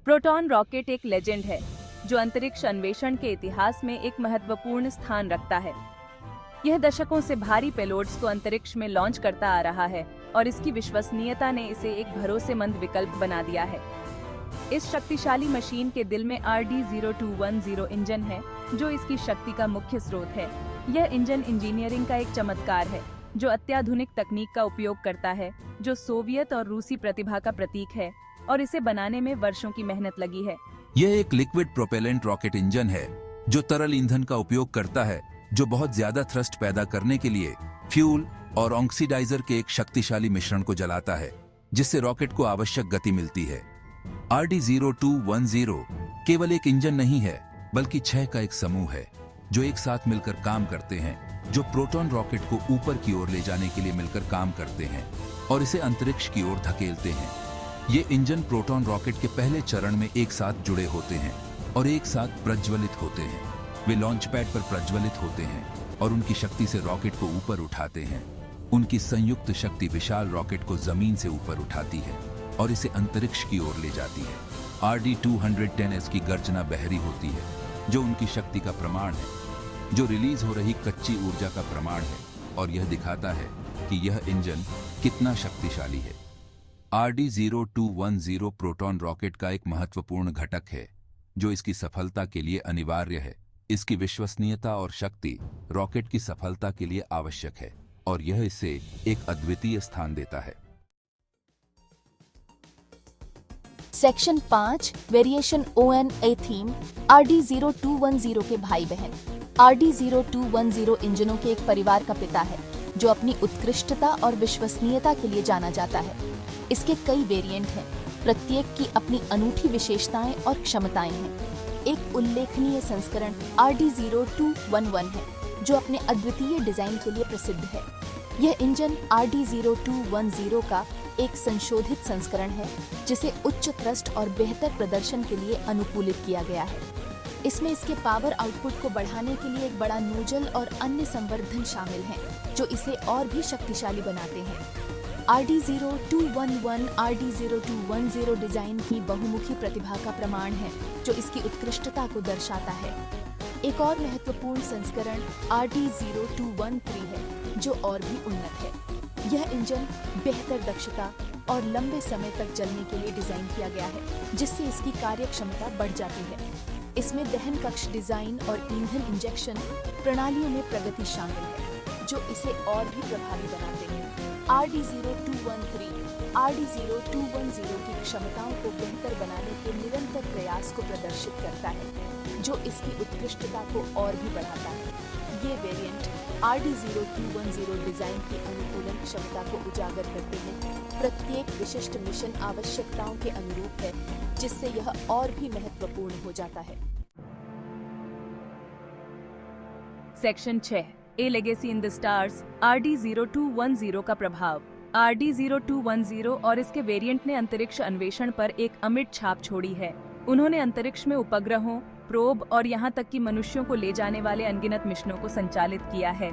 Proton rocket एक legend है जो अंतरिक्ष अन्वेषण के इतिहास में एक महत्वपूर्ण स्थान रखता है। यह दशकों से भारी पेलोड्स को अंतरिक्ष में लॉन्च करता आ रहा है और इसकी विश्वसनीयता ने इसे एक भरोसेमंद विकल्प बना दिया है। इस शक्तिशाली मशीन के दिल में RD-0210 इंजन है, जो इसकी शक्ति का मुख्य स्रोत है। यह इंजन इंजीनियरिंग का एक चमत्कार है, जो अत्याधुनिक तकनीक का उपयोग करता है, जो सोवियत और रूसी प्रतिभा का प्रतीक है, और इसे बनाने में वर्षों की मेहनत लगी है। यह एक लिक्विड प्रोपेलेंट रॉकेट इंजन है जो तरल ईंधन का उपयोग करता है, जो बहुत ज्यादा थ्रस्ट पैदा करने के लिए फ्यूल और ऑक्सीडाइजर के एक शक्तिशाली मिश्रण को जलाता है, जिससे रॉकेट को आवश्यक गति मिलती है। RD-0210 केवल एक इंजन नहीं है, बल्कि 6 का एक समूह है जो एक साथ मिलकर काम करते हैं, जो प्रोटॉन रॉकेट को ऊपर की ओर ले जाने के लिए मिलकर काम करते हैं और इसे अंतरिक्ष की ओर धकेलते हैं। ये इंजन प्रोटॉन रॉकेट के पहले चरण में एक साथ जुड़े होते हैं और एक साथ प्रज्वलित होते हैं। वे लॉन्च पैड पर प्रज्वलित होते हैं और उनकी शक्ति से रॉकेट को ऊपर उठाते हैं। उनकी संयुक्त शक्ति विशाल रॉकेट को जमीन से ऊपर उठाती है और इसे अंतरिक्ष की ओर ले जाती है। RD-210S की गर्जना बहरी होती है, जो उनकी शक्ति का प्रमाण है, जो रिलीज हो रही कच्ची ऊर्जा का प्रमाण है, और यह दिखाता है कि यह इंजन कितना शक्तिशाली है। RD-0210 प्रोटॉन रॉकेट का एक महत्वपूर्ण घटक है, जो इसकी सफलता के लिए अनिवार्य है। इसकी विश्वसनीयता और शक्ति रॉकेट की सफलता के लिए आवश्यक है, और यह इसे एक अद्वितीय स्थान देता है। Section 5 variation ONA theme RD-0210 के भाई बहन। RD-0210 इंजनों के एक परिवार का पिता है, जो अपनी उत्कृष्टता और विश्वसनीयता के लिए जाना जाता है। इसके कई वेरिएंट हैं, प्रत्येक की अपनी अनूठी विशेषताएं और क्षमताएं हैं। एक उल्लेखनीय संस्करण RD-0211 है, जो अपने अद्वितीय डिजाइन के लिए प्रसिद्ध है। यह इंजन RD-0210 का एक संशोधित संस्करण है, जिसे उच्च थ्रस्ट और बेहतर प्रदर्शन के लिए अनुकूलित किया गया है। इसमें इसके पावर आउटपुट को बढ़ाने के लिए एक बड़ा नोजल और अन्य संवर्धन शामिल हैं, जो इसे और भी शक्तिशाली बनाते हैं। RD-0211 RD-0210 डिजाइन की बहुमुखी प्रतिभा का प्रमाण है, जो इसकी उत्कृष्टता को दर्शाता है। एक और महत्वपूर्ण संस्करण RD-0213 है, जो और भी उन्नत है। यह इंजन बेहतर दक्षता और लंबे समय तक चलने के लिए डिजाइन किया गया है, जिससे इसकी कार्यक्षमता बढ़ जाती है। इसमें दहन कक्ष डिजाइन और ईंधन इंजेक्शन प्रणालियों में प्रगति शामिल है, जो इसे और भी प्रभावी बनाते हैं। RD-0213 RD-0210 की क्षमताओं को बेहतर बनाने के निरंतर प्रयास को प्रदर्शित करता है, जो इसकी उत्कृष्टता को और भी बढ़ाता है। ये वेरिएंट RD-0210 डिजाइन की अनुकूलन क्षमता को उजागर करते हैं, प्रत्येक विशिष्ट मिशन आवश्यकताओं के अनुरूप है, जिससे यह और भी महत्वपूर्ण हो जाता है। Section 6 A legacy in the stars RD-0210 का प्रभाव। RD-0210 और इसके वेरिएंट ने अंतरिक्ष अन्वेषण पर एक अमिट छाप छोड़ी है। उन्होंने अंतरिक्ष में उपग्रहों, प्रोब और यहाँ तक कि मनुष्यों को ले जाने वाले अनगिनत मिशनों को संचालित किया है।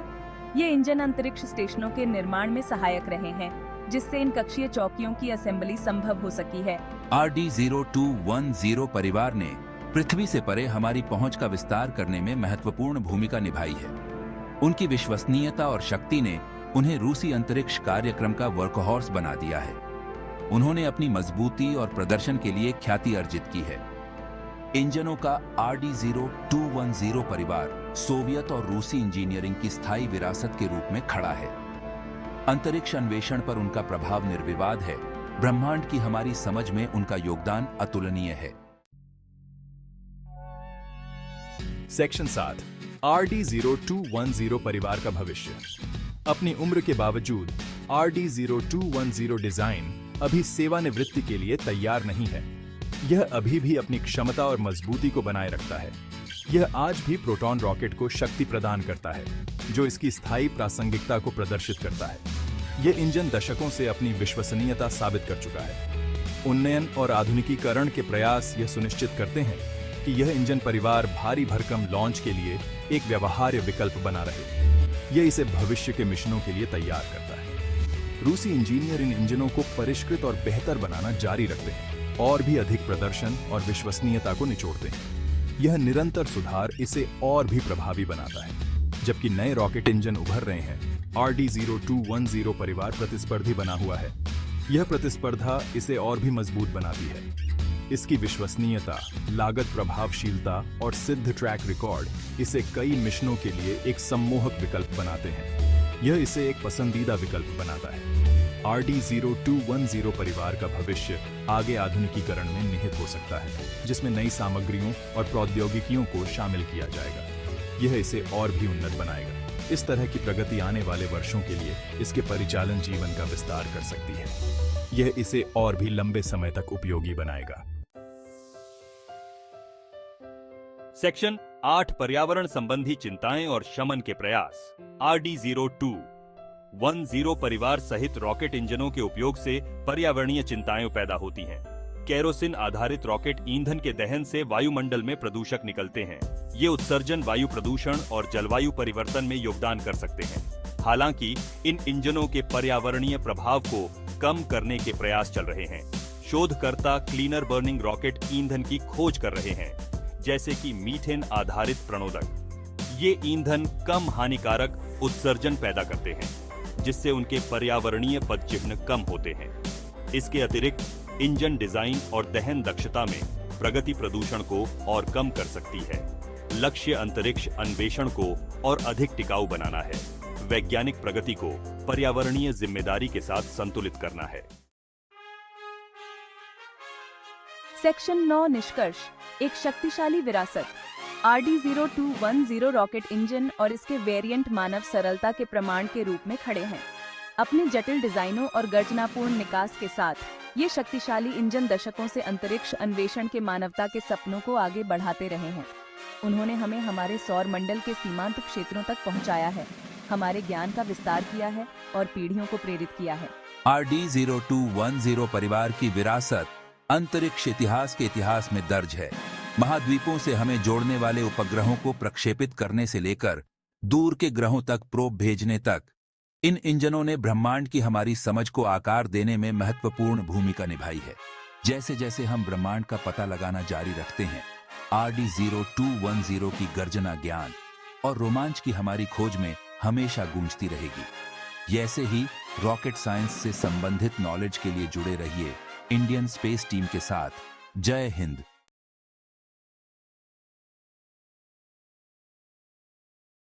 ये इंजन अंतरिक्ष स्टेशनों के निर्माण में सहायक रहे हैं, जिससे इन कक्षीय चौकियों की असेंबली संभव हो सकी है। RD-0210 परिवार ने पृथ्वी से परे हमारी पहुंच का विस्तार करने में महत्वपूर्ण भूमिका निभाई है। उनकी विश्वसनीयता और शक्ति ने उन्हें रूसी अंतरिक्ष कार्यक्रम का वर्कहॉर्स बना दिया है। उन्होंने अपनी मजबूती और प्रदर्शन के लिए ख्याति अर्जित की है। इंजनों का RD-0210 परिवार सोवियत और रूसी इंजीनियरिंग की स्थायी विरासत के रूप में खड़ा है। अंतरिक्ष अन्वेषण पर उनका प्रभाव निर्विवाद है। ब्रह्मांड की हमारी समझ में उनका योगदान अतुलनीय है। सेक्शन 7 RD-0210 परिवार का भविष्य। अपनी उम्र के बावजूद RD-0210 डिजाइन अभी सेवानिवृत्ति के लिए तैयार नहीं है। यह अभी भी अपनी क्षमता और मजबूती को बनाए रखता है। यह आज भी प्रोटॉन रॉकेट को शक्ति प्रदान करता है, जो इसकी स्थायी प्रासंगिकता को प्रदर्शित करता है। यह इंजन दशकों से अपनी विश्वसनीयता साबित कर चुका है। उन्नयन और आधुनिकीकरण के प्रयास यह सुनिश्चित करते हैं कि यह इंजन परिवार भारी भरकम लॉन्च के लिए एक व्यवहार्य विकल्प बना रहे। यह इसे भविष्य के मिशनों के लिए तैयार करता है। रूसी इंजीनियर इन इंजनों को परिष्कृत और बेहतर बनाना जारी रखते हैं। और भी अधिक प्रदर्शन और विश्वसनीयता को निचोड़ते हैं। यह निरंतर सुधार इसे और भी प्रभावी बनाता है। जबकि नए रॉकेट इंजन उभर रहे हैं, RD0210 परिवार प्रतिस्पर्धी बना हुआ है। यह प्रतिस्पर्धा इसे और भी मजबूत बनाती है। इसकी विश्वसनीयता, लागत प्रभावशीलता और सिद्ध ट्रैक रिकॉर्ड इसे कई मिशनों के लिए एक सम्मोहक विकल्प बनाते हैं। यह इसे एक पसंदीदा विकल्प बनाता है। RD0210 परिवार का भविष्य आगे आधुनिकीकरण में निहित हो सकता है, जिसमें नई सामग्रियों और प्रौद्योगिकियों को शामिल किया जाएगा। यह इसे और भी उन्नत बनाएगा। इस तरह की प्रगति आने वाले वर्षों के लिए इसके परिचालन जीवन का विस्तार कर सकती है। यह इसे और भी लंबे समय तक उपयोगी बनाएगा। सेक्शन 8 पर्यावरण संबंधी चिंताएं और शमन के प्रयास। RD0210 परिवार सहित रॉकेट इंजनों के उपयोग से पर्यावरणीय चिंताएं पैदा होती हैं। केरोसिन आधारित रॉकेट ईंधन के दहन से वायुमंडल में प्रदूषक निकलते हैं। ये उत्सर्जन वायु प्रदूषण और जलवायु परिवर्तन में योगदान कर सकते हैं। हालांकि इन इंजनों के पर्यावरणीय प्रभाव को कम करने के प्रयास चल रहे हैं। शोधकर्ता क्लीनर बर्निंग रॉकेट ईंधन की खोज कर रहे हैं, जैसे कि मीथेन आधारित प्रणोदक। ये ईंधन कम हानिकारक उत्सर्जन पैदा करते हैं, जिससे उनके पर्यावरणीय पदचिह्न कम होते हैं। इसके अतिरिक्त इंजन डिजाइन और दहन दक्षता में प्रगति प्रदूषण को और कम कर सकती है। लक्ष्य अंतरिक्ष अन्वेषण को और अधिक टिकाऊ बनाना है। वैज्ञानिक प्रगति को पर्यावरणीय जिम्मेदारी के साथ संतुलित करना है। सेक्शन 9 निष्कर्ष। एक शक्तिशाली विरासत। RD0210 रॉकेट इंजन और इसके वेरिएंट मानव सरलता के प्रमाण के रूप में खड़े हैं। अपने जटिल डिजाइनों और गर्जनापूर्ण निकास के साथ ये शक्तिशाली इंजन दशकों से अंतरिक्ष अन्वेषण के मानवता के सपनों को आगे बढ़ाते रहे हैं। उन्होंने हमें हमारे सौर मंडल के सीमांत क्षेत्रों तक पहुंचाया है, हमारे ज्ञान का विस्तार किया है और पीढ़ियों को प्रेरित किया है। RD0210 परिवार की विरासत अंतरिक्ष इतिहास के इतिहास में दर्ज है। महाद्वीपों से हमें जोड़ने वाले उपग्रहों को प्रक्षेपित करने से लेकर दूर के ग्रहों तक प्रोब भेजने तक इन इंजनों ने ब्रह्मांड की हमारी समझ को आकार देने में महत्वपूर्ण भूमिका निभाई है। जैसे जैसे हम ब्रह्मांड का पता लगाना जारी रखते हैं, RD0210 की गर्जना ज्ञान और रोमांच की हमारी खोज में हमेशा गूंजती रहेगी। ऐसे ही रॉकेट साइंस से संबंधित नॉलेज के लिए जुड़े रहिए इंडियन स्पेस टीम के साथ। जय हिंद।